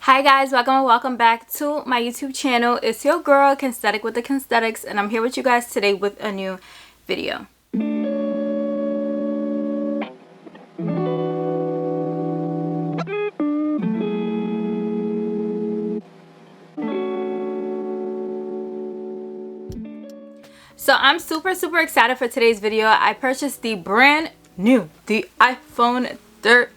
Hi guys, welcome back to my YouTube channel. It's your girl Kensthetic with the Kensthetics, and I'm here with you guys today with a new video. So I'm super excited for today's video. I purchased the brand new, the iPhone 13.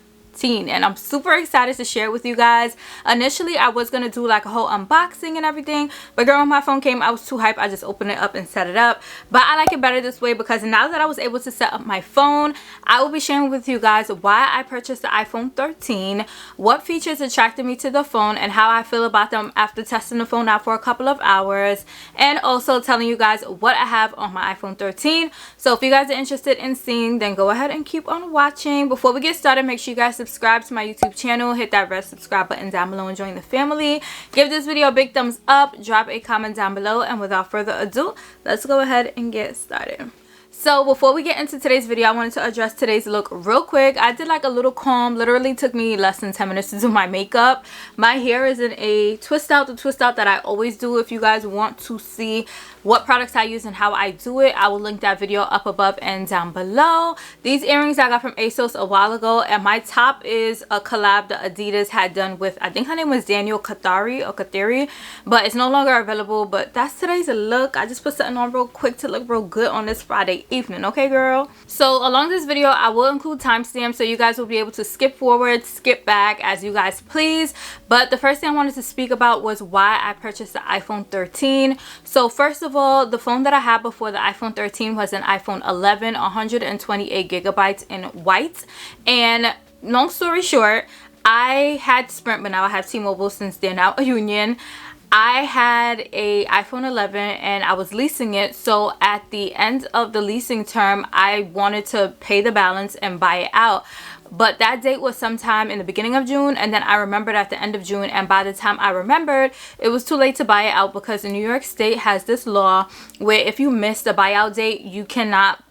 And I'm super excited to share it with you guys. Initially I was gonna do like a whole unboxing and everything, but girl, when my phone came I was too hyped. I just opened it up and set it up. But I like it better this way because now that I was able to set up my phone, I will be sharing with you guys why I purchased the iPhone 13, what features attracted me to the phone, and how I feel about them after testing the phone out for a couple of hours, and also telling you guys what I have on my iPhone 13. So if you guys are interested in seeing, then go ahead and keep on watching. Before we get started, make sure you guys subscribe to my YouTube channel, hit that red subscribe button down below and join the family. Give this video a big thumbs up, drop a comment down below, and without further ado, let's go ahead and get started. So before we get into today's video, I wanted to address today's look real quick. I did like a little comb. Literally took me less than 10 minutes to do my makeup. My hair is in a twist out, the twist out that I always do. If you guys want to see what products I use and how I do it, I will link that video up above and down below. These earrings I got from ASOS a while ago, and my top is a collab that Adidas had done with, I think her name was Daniel Kathari, but it's no longer available. But that's today's look. I just put something on real quick to look real good on this Friday evening, okay girl? So along this video I will include timestamps so you guys will be able to skip forward, skip back as you guys please. But the first thing I wanted to speak about was why I purchased the iPhone 13. So first of all, the phone that I had before the iPhone 13 was an iPhone 11, 128 gigabytes in white. And long story short, I had Sprint, but now I have T-Mobile since they're now a union. I had a iPhone 11 and I was leasing it, so at the end of the leasing term I wanted to pay the balance and buy it out. But that date was sometime in the beginning of June, and then I remembered at the end of June, and by the time I remembered, it was too late to buy it out because New York State has this law where if you miss the buyout date, you cannot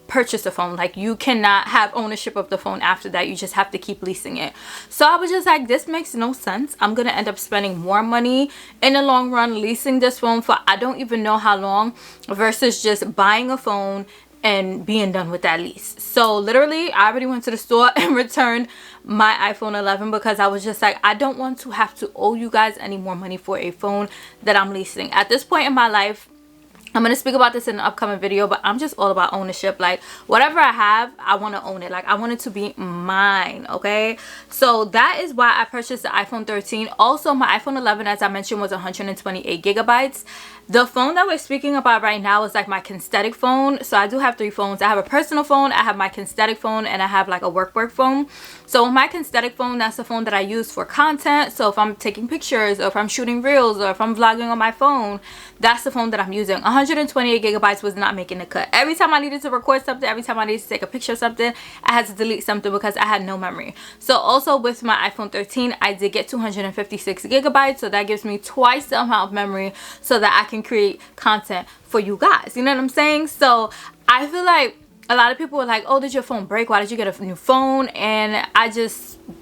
purchase a phone. Like, you cannot have ownership of the phone after that. You just have to keep leasing it. So I was just like, this makes no sense. I'm gonna end up spending more money in the long run leasing this phone for I don't even know how long versus just buying a phone and being done with that lease. So literally I already went to the store and returned my iPhone 11 because I was just like, I don't want to have to owe you guys any more money for a phone that I'm leasing. At this point in my life, I'm going to speak about this in an upcoming video, but I'm just all about ownership. Like, whatever I have, I want to own it. Like, I want it to be mine, okay? So that is why I purchased the iPhone 13. Also, my iPhone 11, as I mentioned, was 128 gigabytes. The phone that we're speaking about right now is like my Kensthetic phone. So I do have three phones. I have a personal phone, I have my Kensthetic phone, and I have like a work phone. So my Kensthetic phone, that's the phone that I use for content. So if I'm taking pictures, or if I'm shooting reels, or if I'm vlogging on my phone, that's the phone that I'm using. 128 gigabytes was not making the cut. Every time I needed to record something, every time I needed to take a picture of something, I had to delete something because I had no memory. So also with my iPhone 13, I did get 256 gigabytes. So that gives me twice the amount of memory so that I can create content for you guys. You know what I'm saying? So I feel like a lot of people were like, oh, did your phone break? Why did you get a new phone? And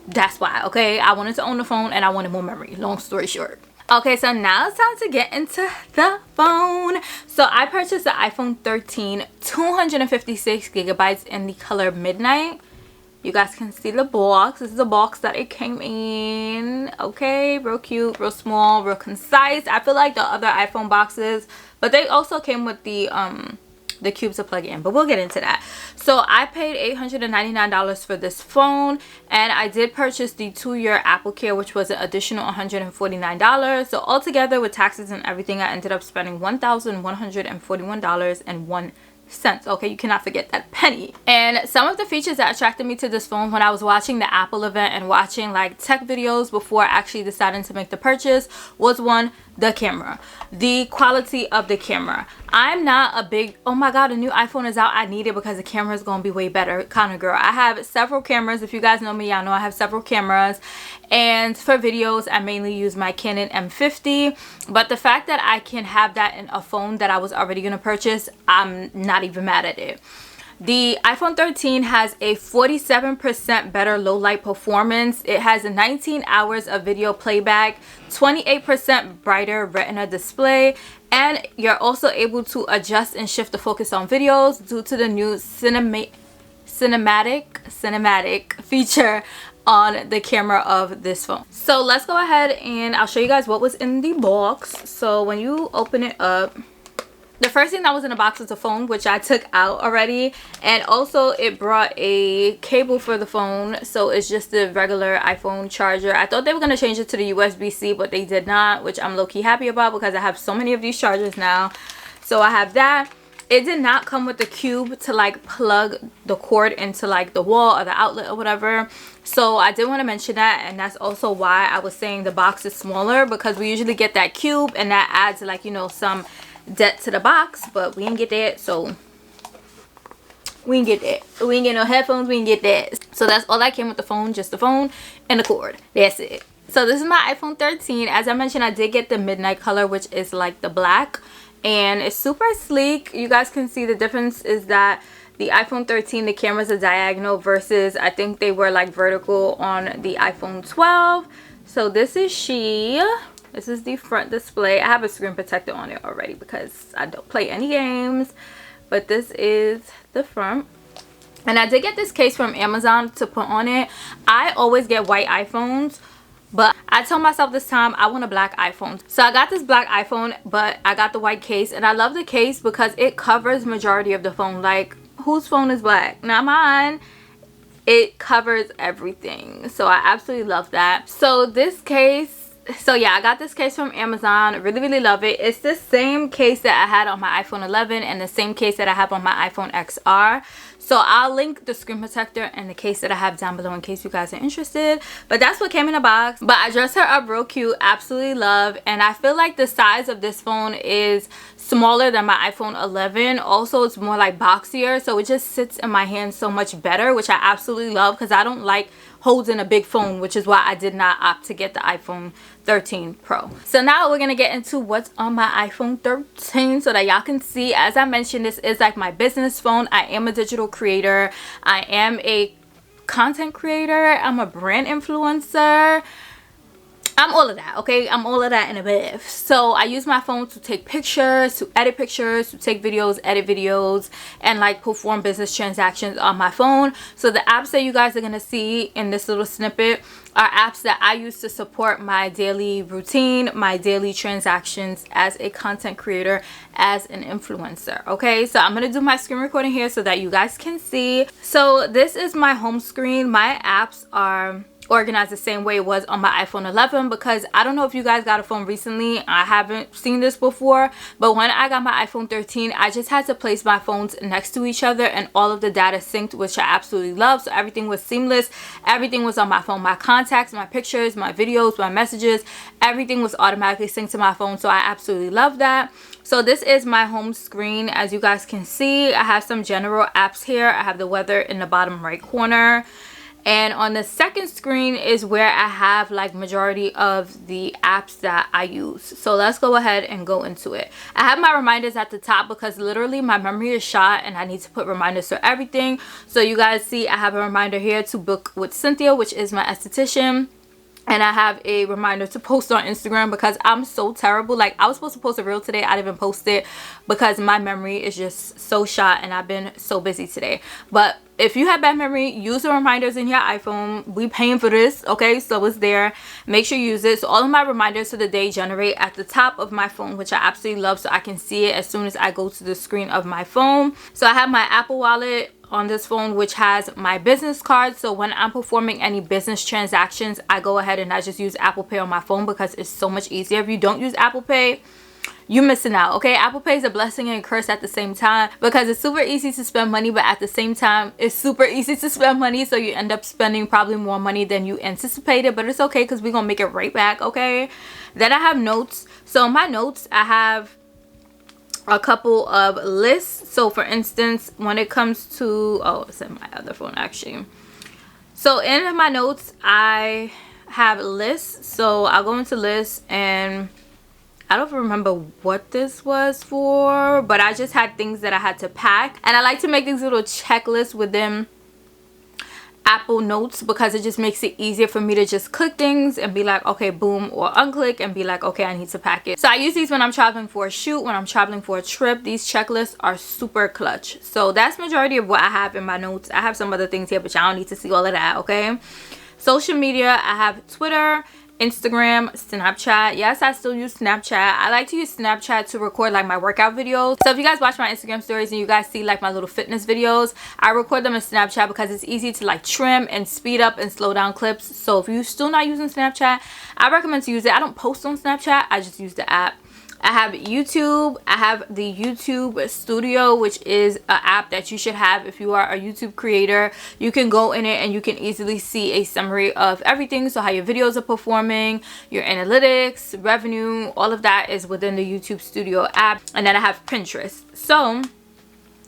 that's why, okay? I wanted to own the phone and I wanted more memory. Long story short. Okay, so now it's time to get into the phone. So I purchased the iPhone 13, 256 gigabytes in the color Midnight. You guys can see the box. This is the box that it came in. Okay, real cute, real small, real concise. I feel like the other iPhone boxes, but they also came with the cube to plug in, but we'll get into that. So I paid $899 for this phone, and I did purchase the 2-year Apple Care, which was an additional $149. So altogether with taxes and everything, I ended up spending $1,141.01. Okay, you cannot forget that penny. And some of the features that attracted me to this phone when I was watching the Apple event and watching like tech videos before actually deciding to make the purchase was, one, the camera, the quality of the camera. I'm not a big, oh my god, a new iPhone is out, I need it because the camera is gonna be way better kind of girl. I have several cameras. If you guys know me, y'all know I have several cameras, and for videos I mainly use my Canon M50. But the fact that I can have that in a phone that I was already gonna purchase, I'm not even mad at it. The iPhone 13 has a 47% better low light performance. It has 19 hours of video playback, 28% brighter retina display, and you're also able to adjust and shift the focus on videos due to the new cinematic feature on the camera of this phone. So let's go ahead and I'll show you guys what was in the box. So when you open it up, the first thing that was in the box was the phone, which I took out already, and also it brought a cable for the phone. So it's just the regular iPhone charger. I thought they were going to change it to the USB-C, but they did not, which I'm low-key happy about because I have so many of these chargers now. So I have that. It did not come with the cube to like plug the cord into like the wall or the outlet or whatever. So I did want to mention that, and that's also why I was saying the box is smaller, because we usually get that cube and that adds like, you know, some depth to the box, but we didn't get that. So we didn't get that. We didn't get no headphones, we didn't get that. So that's all that came with the phone, just the phone and the cord. That's it. So this is my iPhone 13. As I mentioned, I did get the midnight color, which is like the black, and it's super sleek. You guys can see the difference is that the iPhone 13, the cameras are diagonal versus I think they were like vertical on the iPhone 12. So this is this is the front display. I have a screen protector on it already because I don't play any games, but this is the front. And I did get this case from Amazon to put on it. I always get white iPhones, but I told myself this time I want a black iPhone. So I got this black iPhone, but I got the white case, and I love the case because it covers majority of the phone. Like, whose phone is black? Not mine. It covers everything. So I absolutely love that. So this case, so yeah, I got this case from Amazon. Really love it. It's the same case that I had on my iPhone 11 and the same case that I have on my iPhone XR. So I'll link the screen protector and the case that I have down below in case you guys are interested. But that's what came in the box. But I dressed her up real cute. Absolutely love. And I feel like the size of this phone is smaller than my iPhone 11. Also, it's more like boxier, so it just sits in my hand so much better, which I absolutely love because I don't like holding a big phone, which is why I did not opt to get the iPhone 13 Pro. So now we're gonna get into what's on my iPhone 13 so that y'all can see. As I mentioned, this is like my business phone. I am a digital creator. I am a content creator. I'm a brand influencer. I'm all of that, okay? I'm all of that in a bit. So I use my phone to take pictures, to edit pictures, to take videos, edit videos, and like perform business transactions on my phone. So the apps that you guys are gonna see in this little snippet are apps that I use to support my daily routine, my daily transactions as a content creator, as an influencer, okay? So I'm gonna do my screen recording here so that you guys can see. So this is my home screen. My apps are organized the same way it was on my iPhone 11 because I don't know if you guys got a phone recently. I haven't seen this before, but when I got my iPhone 13, I just had to place my phones next to each other and all of the data synced, which I absolutely love. So everything was seamless. Everything was on my phone. My contacts, my pictures, my videos, my messages, everything was automatically synced to my phone. So I absolutely love that. So this is my home screen. As you guys can see, I have some general apps here. I have the weather in the bottom right corner. And on the second screen is where I have like majority of the apps that I use. So let's go ahead and go into it. I have my reminders at the top because literally my memory is shot and I need to put reminders for everything. So you guys see I have a reminder here to book with Cynthia, which is my esthetician. And I have a reminder to post on Instagram because I'm so terrible. Like, I was supposed to post a reel today. I didn't even post it because my memory is just so shot and I've been so busy today. But if you have bad memory, use the reminders in your iPhone. We paying for this, okay? So it's there. Make sure you use it. So all of my reminders for the day generate at the top of my phone, which I absolutely love, so I can see it as soon as I go to the screen of my phone. So I have my Apple Wallet on this phone, which has my business card. So when I'm performing any business transactions, I go ahead and I just use Apple Pay on my phone because it's so much easier. If you don't use Apple Pay, you're missing out, okay? Apple Pay is a blessing and a curse at the same time because it's super easy to spend money, but at the same time it's super easy to spend money, so you end up spending probably more money than you anticipated, but it's okay because we're gonna make it right back, okay? Then I have notes. So in my notes I have a couple of lists. So for instance, when it comes to, oh, it's in my other phone actually. So in my notes I have lists. So I'll go into lists and I don't remember what this was for, but I just had things that I had to pack. And I like to make these little checklists within Apple Notes because it just makes it easier for me to just click things and be like, okay, boom, or unclick and be like, okay, I need to pack it. So I use these when I'm traveling for a shoot, when I'm traveling for a trip. These checklists are super clutch. So that's majority of what I have in my notes. I have some other things here, but y'all don't need to see all of that, okay? Social media, I have Twitter, Instagram, Snapchat. Yes, I still use Snapchat. I like to use Snapchat to record like my workout videos. So if you guys watch my Instagram stories and you guys see like my little fitness videos, I record them in Snapchat because it's easy to like trim and speed up and slow down clips. So if you're still not using Snapchat, I recommend to use it. I don't post on Snapchat, I just use the app. I have YouTube. I have the YouTube Studio, which is an app that you should have if you are a YouTube creator. You can go in it and you can easily see a summary of everything. So how your videos are performing, your analytics, revenue, all of that is within the YouTube Studio app. And then I have Pinterest. So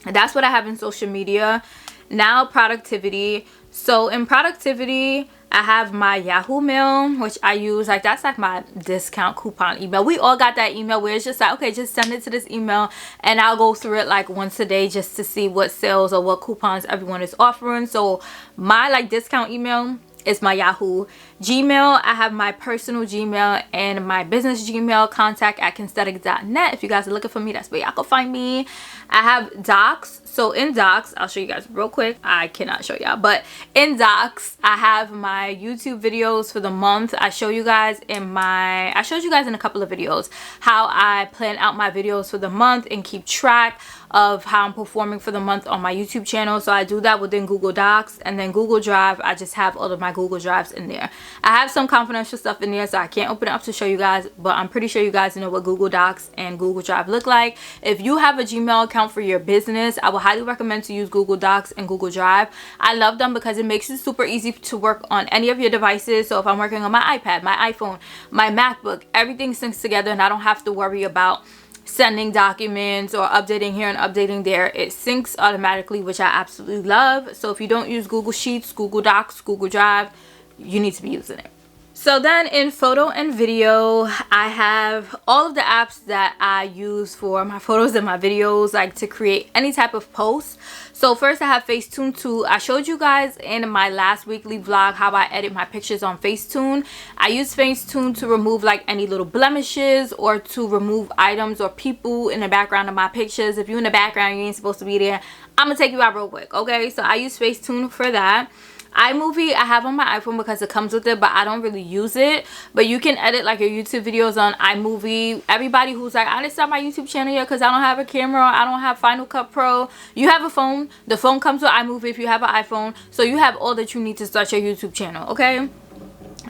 that's what I have in social media. Now productivity. So in productivity, I have my Yahoo Mail, which I use, like that's like my discount coupon email. We all got that email where it's just like, okay, just send it to this email and I'll go through it like once a day just to see what sales or what coupons everyone is offering. So my like discount email is my Yahoo. Gmail, I have my personal Gmail and my business Gmail, contact@kensthetic.net. If you guys are looking for me, that's where y'all can find me. I have Docs. So in Docs, I'll show you guys real quick. I cannot show y'all, but in Docs, I have my YouTube videos for the month. I showed you guys in a couple of videos how I plan out my videos for the month and keep track of how I'm performing for the month on my YouTube channel. So I do that within Google Docs, and then Google Drive, I just have all of my Google Drives in there. I have some confidential stuff in there, so I can't open it up to show you guys, but I'm pretty sure you guys know what Google Docs and Google Drive look like. If you have a Gmail account for your business, I will highly recommend to use Google Docs and Google Drive. I love them because it makes it super easy to work on any of your devices. So if I'm working on my iPad, my iPhone, my MacBook, everything syncs together and I don't have to worry about sending documents or updating here and updating there. It syncs automatically, which I absolutely love. So if you don't use Google Sheets, Google Docs, Google Drive, you need to be using it. So then in photo and video, I have all of the apps that I use for my photos and my videos, like to create any type of post. So first I have Facetune 2. I showed you guys in my last weekly vlog how I edit my pictures on Facetune. I use Facetune to remove like any little blemishes or to remove items or people in the background of my pictures. If you're in the background, you ain't supposed to be there, I'm gonna take you out real quick, okay? So I use Facetune for that. iMovie I have on my iPhone because it comes with it, but I don't really use it. But you can edit like your YouTube videos on iMovie. Everybody who's like, I didn't start my YouTube channel yet because I don't have a camera, I don't have Final Cut Pro. You have a phone. The phone comes with iMovie if you have an iPhone. So you have all that you need to start your YouTube channel, okay?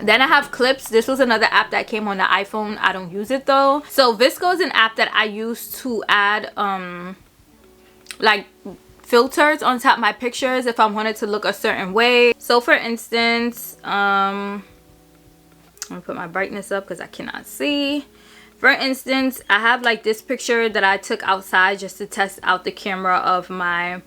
Then I have Clips. This was another app that came on the iPhone. I don't use it though. So VSCO is an app that I use to add like filters on top of my pictures if I wanted to look a certain way. So for instance, I'm gonna put my brightness up because I cannot see. For instance, I have like this picture that I took outside just to test out the camera of my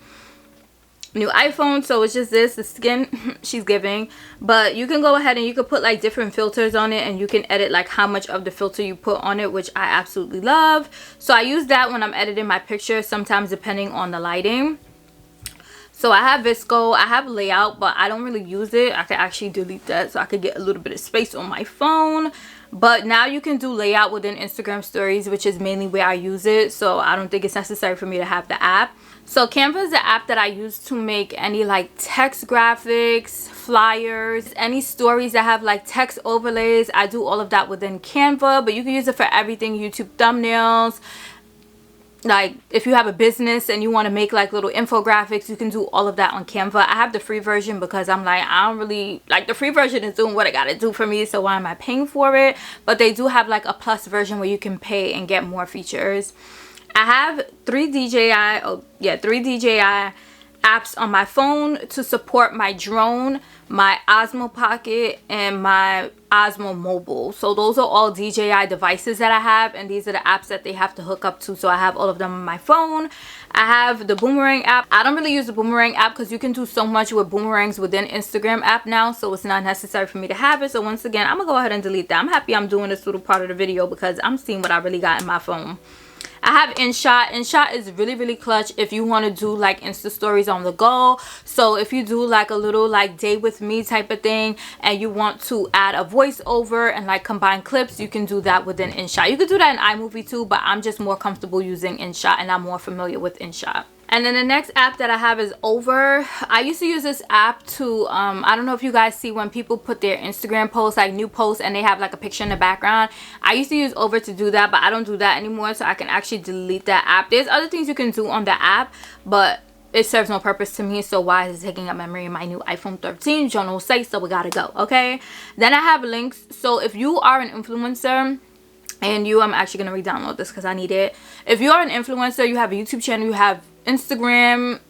new iPhone. So it's just this, the skin she's giving, but you can go ahead and you can put like different filters on it and you can edit like how much of the filter you put on it, which I absolutely love. So I use that when I'm editing my picture, sometimes depending on the lighting. So I have VSCO, I have Layout, but I don't really use it. I could actually delete that so I could get a little bit of space on my phone. But now you can do Layout within Instagram stories, which is mainly where I use it. So I don't think it's necessary for me to have the app. So Canva is the app that I use to make any like text graphics, flyers, any stories that have like text overlays. I do all of that within Canva, but you can use it for everything, YouTube thumbnails. Like if you have a business and you want to make like little infographics, you can do all of that on Canva. I have the free version because I'm like, I don't really like, the free version is doing what it gotta do for me, so why am I paying for it? But they do have like a plus version where you can pay and get more features. I have 3DJI. Oh yeah, 3DJI. I apps on my phone to support my drone, my Osmo Pocket, and my Osmo Mobile. So those are all DJI devices that I have, and these are the apps that they have to hook up to. So I have all of them on my phone. I have the Boomerang app. I don't really use the Boomerang app because you can do so much with boomerangs within Instagram app now, so it's not necessary for me to have it. So once again, I'm gonna go ahead and delete that. I'm happy I'm doing this little part of the video because I'm seeing what I really got in my phone. I have InShot. InShot is really clutch if you want to do like Insta stories on the go. So if you do like a little like day with me type of thing and you want to add a voiceover and like combine clips, you can do that within InShot. You could do that in iMovie too, but I'm just more comfortable using InShot and I'm more familiar with InShot. And then the next app that I have is Over. I used to use this app to, I don't know if you guys see when people put their Instagram posts, like new posts, and they have like a picture in the background. I used to use Over to do that, but I don't do that anymore, so I can actually delete that app. There's other things you can do on the app, but it serves no purpose to me, so why is it taking up memory in my new iPhone 13? Don't know say, so we gotta go, okay? Then I have links. So if you are an influencer, and I'm actually gonna re-download this because I need it. If you are an influencer, you have a YouTube channel, you have Instagram,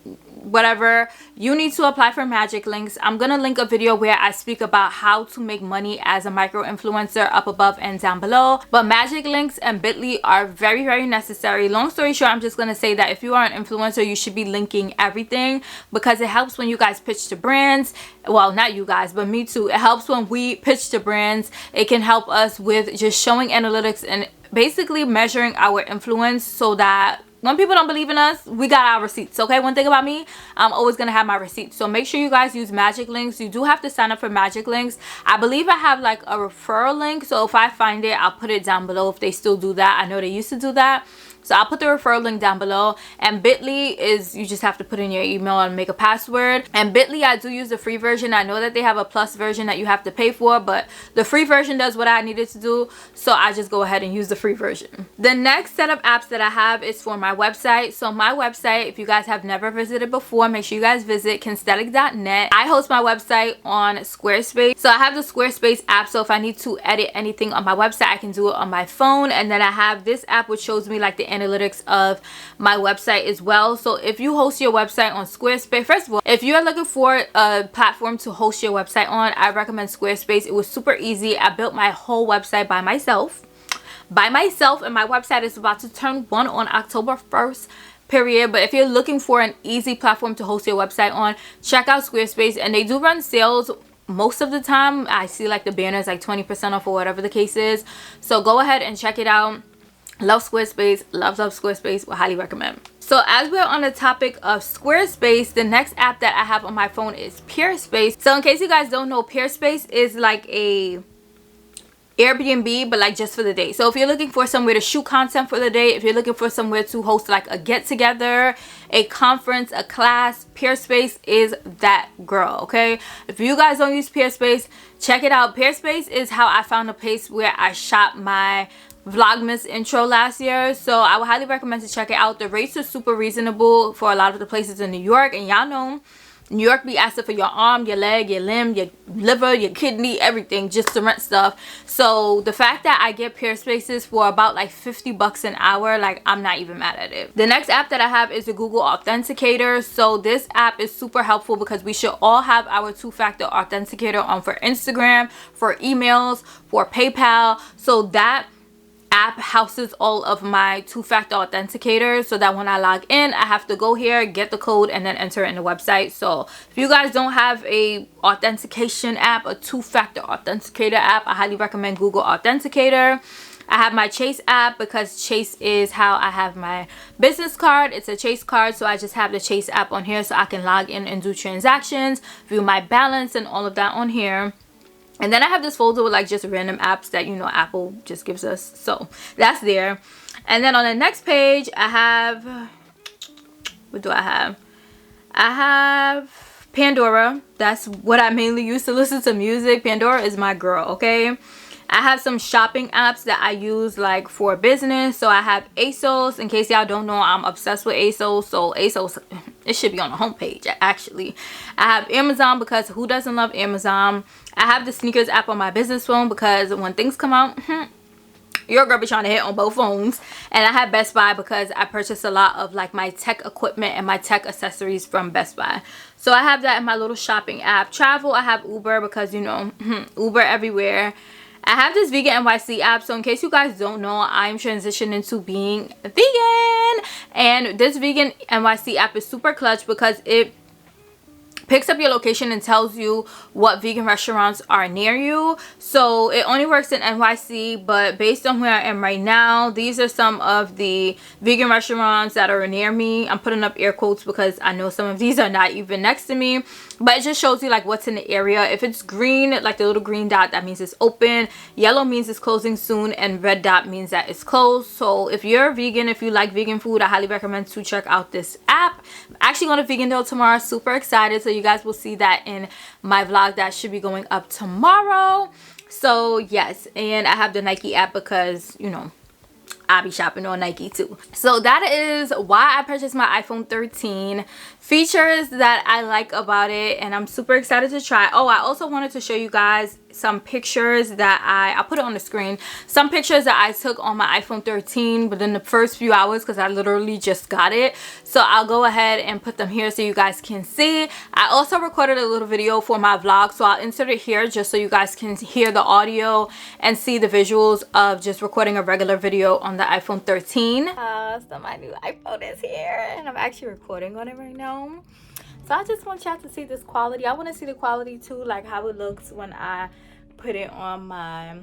whatever, you need to apply for Magic Links. I'm gonna link a video where I speak about how to make money as a micro influencer up above and down below. But Magic Links and Bitly are very necessary. Long story short, I'm just gonna say that if you are an influencer, you should be linking everything because it helps when you guys pitch to brands. Well, not you guys, but me too. It helps when we pitch to brands. It can help us with just showing analytics and basically measuring our influence so that when people don't believe in us, we got our receipts, okay? One thing about me, I'm always gonna have my receipts. So make sure you guys use Magic Links. You do have to sign up for Magic Links. I believe I have like a referral link, so if I find it, I'll put it down below if they still do that. I know they used to do that. So I'll put the referral link down below. And Bitly is, you just have to put in your email and make a password. And Bitly, I do use the free version. I know that they have a plus version that you have to pay for, but the free version does what I needed to do, so I just go ahead and use the free version. The next set of apps that I have is for my website. So my website, if you guys have never visited before, make sure you guys visit kensthetic.net. I host my website on Squarespace. So I have the Squarespace app, so if I need to edit anything on my website, I can do it on my phone. And then I have this app which shows me like the analytics of my website as well. So if you host your website on Squarespace, first of all, if you're looking for a platform to host your website on, I recommend Squarespace. It was super easy. I built my whole website by myself, and my website is about to turn 1 on October 1st. Period. But if you're looking for an easy platform to host your website on, check out Squarespace. And they do run sales most of the time. I see like the banners like 20% off or whatever the case is. So go ahead and check it out. Love Squarespace, love Squarespace, would highly recommend. So as we're on the topic of Squarespace, the next app that I have on my phone is Peerspace. So in case you guys don't know, Peerspace is like a Airbnb, but like just for the day. So if you're looking for somewhere to shoot content for the day, if you're looking for somewhere to host like a get together, a conference, a class, Peerspace is that girl, okay? If you guys don't use Peerspace, check it out. Peerspace is how I found a place where I shot my Vlogmas intro last year, so I would highly recommend to check it out. The rates are super reasonable for a lot of the places in New York, and y'all know New York be asking for your arm, your leg, your limb, your liver, your kidney, everything just to rent stuff. So the fact that I get Peerspaces for about like 50 bucks an hour, like I'm not even mad at it. The next app that I have is the Google Authenticator. So this app is super helpful because we should all have our two-factor authenticator on for Instagram, for emails, for PayPal. So that app houses all of my two-factor authenticators, so that when I log in, I have to go here, get the code, and then enter it in the website. So if you guys don't have a authentication app, a two-factor authenticator app, I highly recommend Google Authenticator. I have my Chase app because Chase is how I have my business card. It's a Chase card, so I just have the Chase app on here so I can log in and do transactions, view my balance, and all of that on here. And then I have this folder with like just random apps that, you know, Apple just gives us. So that's there. And then on the next page, I have, what do I have? I have Pandora. That's what I mainly use to listen to music. Pandora is my girl, okay? I have some shopping apps that I use like for business. So I have ASOS. In case y'all don't know, I'm obsessed with ASOS. So ASOS, it should be on the homepage actually. I have Amazon because who doesn't love Amazon? I have the sneakers app on my business phone because when things come out, your girl be trying to hit on both phones. And I have Best Buy because I purchased a lot of like my tech equipment and my tech accessories from Best Buy. So I have that in my little shopping app. Travel, I have Uber because, you know, Uber everywhere. I have this Vegan NYC app, so in case you guys don't know, I'm transitioning to being vegan. And this Vegan NYC app is super clutch because it picks up your location and tells you what vegan restaurants are near you. So it only works in NYC, but based on where I am right now, these are some of the vegan restaurants that are near me. I'm putting up air quotes because I know some of these are not even next to me, but it just shows you like what's in the area. If it's green, like the little green dot, that means it's open. Yellow means it's closing soon, and red dot means that it's closed. So if you're vegan, if you like vegan food, I highly recommend to check out this app. I'm actually going to Vegan Day tomorrow. Super excited. So you guys will see that in my vlog that should be going up tomorrow. So yes, and I have the Nike app because, you know, I be shopping on Nike too. So that is why I purchased my iPhone 13. Features that I like about it, and I'm super excited to try. Oh, I also wanted to show you guys some pictures that I'll put it on the screen. Some pictures that I took on my iPhone 13 within the first few hours because I literally just got it. So I'll go ahead and put them here so you guys can see. I also recorded a little video for my vlog, so I'll insert it here just so you guys can hear the audio and see the visuals of just recording a regular video on the iPhone 13. So my new iPhone is here and I'm actually recording on it right now. So I just want y'all to see this quality. I want to see the quality too, like how it looks when I put it on my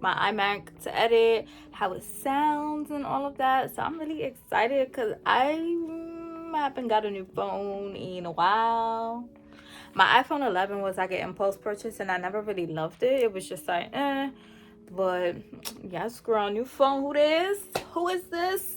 iMac to edit, how it sounds and all of that. So I'm really excited because I haven't got a new phone in a while. My iPhone 11 was like an impulse purchase and I never really loved it. It was just like but yes, girl, new phone. Who is this?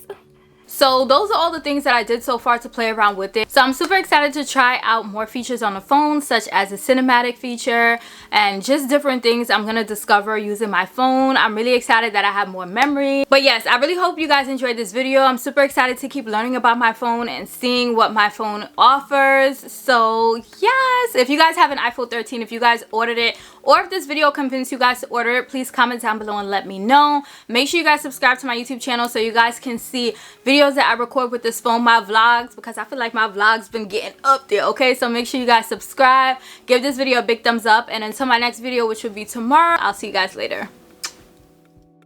So those are all the things that I did so far to play around with it. So I'm super excited to try out more features on the phone, such as a cinematic feature and just different things I'm going to discover using my phone. I'm really excited that I have more memory. But yes, I really hope you guys enjoyed this video. I'm super excited to keep learning about my phone and seeing what my phone offers. So yes, if you guys have an iPhone 13, if you guys ordered it, or if this video convinced you guys to order it, please comment down below and let me know. Make sure you guys subscribe to my YouTube channel so you guys can see videos that I record with this phone, my vlogs, because I feel like my vlogs been getting up there, okay? So make sure you guys subscribe, give this video a big thumbs up, and until my next video, which will be tomorrow, I'll see you guys later.